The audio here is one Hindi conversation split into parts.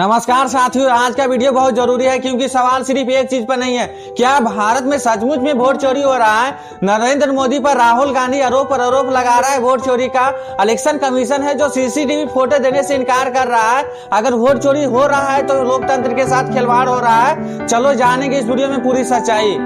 नमस्कार साथियों, आज का वीडियो बहुत जरूरी है क्योंकि सवाल सिर्फ एक चीज पर नहीं है। क्या भारत में सचमुच में वोट चोरी हो रहा है? नरेंद्र मोदी पर राहुल गांधी आरोप पर आरोप लगा रहा है वोट चोरी का। इलेक्शन कमीशन है जो सीसीटीवी फोटो देने से इनकार कर रहा है। अगर वोट चोरी हो रहा है तो लोकतंत्र के साथ खिलवाड़ हो रहा है। चलो जानेंगे इस वीडियो में पूरी सच्चाई।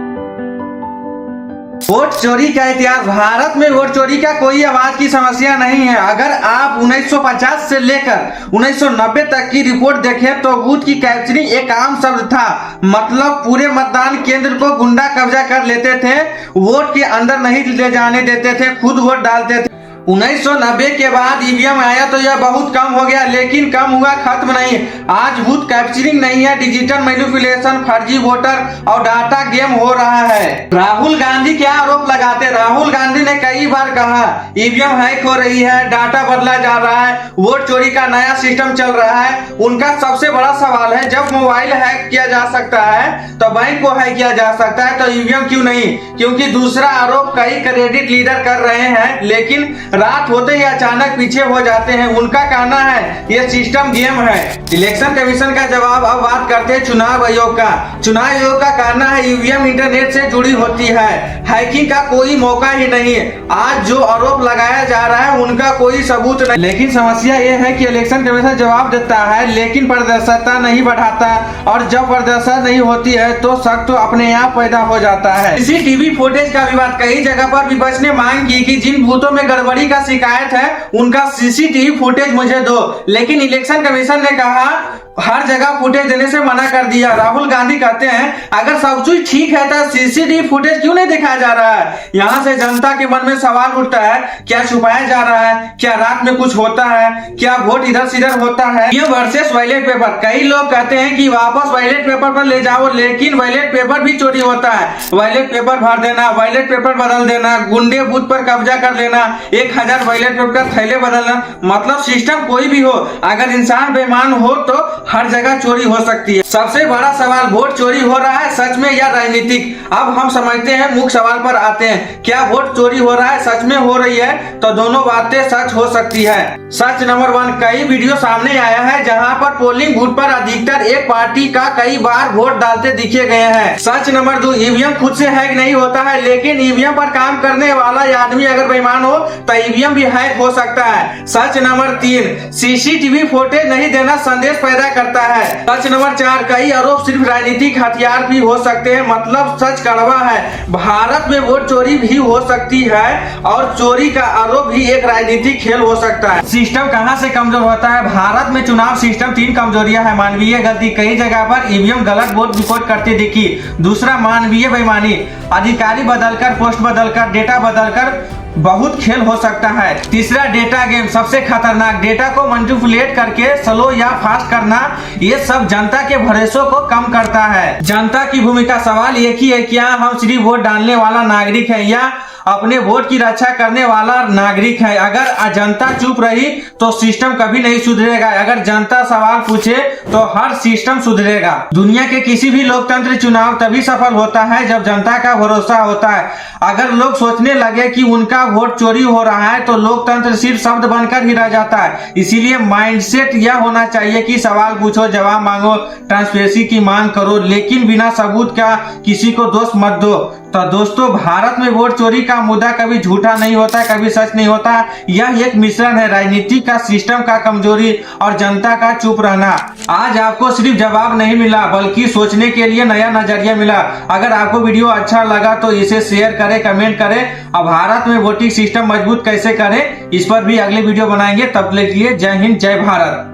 वोट चोरी का इतिहास। भारत में वोट चोरी का कोई आवाज की समस्या नहीं है। अगर आप 1950 से लेकर 1990 तक की रिपोर्ट देखें तो बूथ की कैप्चरिंग एक आम शब्द था। मतलब पूरे मतदान केंद्र को गुंडा कब्जा कर लेते थे, वोट के अंदर नहीं ले जाने देते थे, खुद वोट डालते थे। 1990 के बाद ईवीएम आया तो यह बहुत कम हो गया, लेकिन कम हुआ, खत्म नहीं। आज बूथ कैप्चरिंग नहीं है, डिजिटल मैनिपुलेशन, फर्जी वोटर और डाटा गेम हो रहा है। राहुल गांधी क्या आरोप लगाते? राहुल गांधी ने कई बार कहा ईवीएम हैक हो रही है, डाटा बदला जा रहा है, वोट चोरी का नया सिस्टम चल रहा है। उनका सबसे बड़ा सवाल है, जब मोबाइल हैक किया जा सकता है तो बैंक को हैक किया जा सकता है, तो ईवीएम क्यों नहीं? क्योंकि दूसरा आरोप कई क्रेडिट लीडर कर रहे हैं, लेकिन रात होते ही अचानक पीछे हो जाते हैं। उनका कहना है ये सिस्टम गेम है। इलेक्शन कमीशन का जवाब। अब बात करते हैं चुनाव आयोग का। चुनाव आयोग का कहना है ईवीएम इंटरनेट से जुड़ी होती है, हैकिंग का कोई मौका ही नहीं। आज जो आरोप लगाया जा रहा है उनका कोई सबूत नहीं। लेकिन समस्या ये है कि इलेक्शन कमीशन जवाब देता है लेकिन पारदर्शिता नहीं बढ़ाता, और जब पारदर्शिता नहीं होती है तो शक तो अपने आप पैदा हो जाता है। सीसीटीवी फुटेज का विवाद। कई जगह पर विपक्ष ने मांग की कि जिन बूथों में गड़बड़ी का शिकायत है उनका सीसीटीवी फुटेज मुझे दो, लेकिन इलेक्शन कमीशन ने कहा हर जगह फुटेज देने से मना कर दिया। राहुल गांधी कहते हैं अगर सब कुछ ठीक है तो सीसीटीवी फुटेज क्यों नहीं दिखाया जा रहा है? यहाँ से जनता के मन में सवाल उठता है, क्या छुपाया जा रहा है? क्या रात में कुछ होता है? क्या वोट इधर से इधर होता है? ये वर्सेस बैलेट पेपर। कई लोग कहते हैं कि वापस बैलेट पेपर पर ले जाओ, लेकिन बैलेट पेपर भी चोरी होता है। बैलेट पेपर भर देना, बैलेट पेपर बदल देना, गुंडे बूथ पर कब्जा कर लेना, 1000 बैलेट पेपर का थैले बदलना। मतलब सिस्टम कोई भी हो, अगर इंसान बेईमान हो तो हर जगह चोरी हो सकती है। सबसे बड़ा सवाल, वोट चोरी हो रहा है सच में या राजनीतिक? अब हम समझते हैं, मुख्य सवाल पर आते हैं। क्या वोट चोरी हो रहा है सच में हो रही है? तो दोनों बातें सच हो सकती है। सच नंबर 1, कई वीडियो सामने आया है जहां पर पोलिंग बूथ पर अधिकतर एक पार्टी का कई बार वोट डालते दिखे गए हैं। सच नंबर 2, ईवीएम खुद से हैक नहीं होता है, लेकिन ईवीएम पर काम करने वाला आदमी अगर बेईमान हो तो ईवीएम भी हैक हो सकता है। सच नंबर 3, सीसीटीवी फुटेज नहीं देना संदेश पैदा करता है। सच नंबर 4, कई आरोप सिर्फ राजनीतिक हथियार भी हो सकते हैं। मतलब सच कड़वा है, भारत में वोट चोरी भी हो सकती है और चोरी का आरोप भी एक राजनीतिक खेल हो सकता है। सिस्टम कहां से कमजोर होता है? भारत में चुनाव सिस्टम 3 कमजोरियां है। मानवीय गलती, कई जगह पर ईवीएम गलत वोट रिपोर्ट करती दिखी। दूसरा, मानवीय बेईमानी, अधिकारी बदलकर, पोस्ट बदलकर, डेटा बदलकर बहुत खेल हो सकता है। तीसरा, डेटा गेम, सबसे खतरनाक, डेटा को मैनिपुलेट करके स्लो या फास्ट करना। ये सब जनता के भरोसे को कम करता है। जनता की भूमिका। सवाल एक ही है, क्या हम सिर्फ वोट डालने वाला नागरिक है या अपने वोट की रक्षा करने वाला नागरिक है? अगर जनता चुप रही तो सिस्टम कभी नहीं सुधरेगा। अगर जनता सवाल पूछे तो हर सिस्टम सुधरेगा। दुनिया के किसी भी लोकतंत्र चुनाव तभी सफल होता है जब जनता का भरोसा होता है। अगर लोग सोचने लगे कि उनका वोट चोरी हो रहा है तो लोकतंत्र सिर्फ शब्द बनकर ही रह जाता है। इसीलिए माइंडसेट यह होना चाहिए कि सवाल पूछो, जवाब मांगो, ट्रांसपेरेंसी की मांग करो, लेकिन बिना सबूत का किसी को दोष मत दो। तो दोस्तों, भारत में वोट चोरी का मुद्दा कभी झूठा नहीं होता, कभी सच नहीं होता। यह एक मिश्रण है, राजनीति का, सिस्टम का कमजोरी और जनता का चुप रहना। आज आपको सिर्फ जवाब नहीं मिला बल्कि सोचने के लिए नया नजरिया मिला। अगर आपको वीडियो अच्छा लगा तो इसे शेयर करें, कमेंट करें। अब भारत में वोटिंग सिस्टम मजबूत कैसे करें, इस पर भी अगले वीडियो बनाएंगे। तब तक के लिए जय हिंद, जय भारत।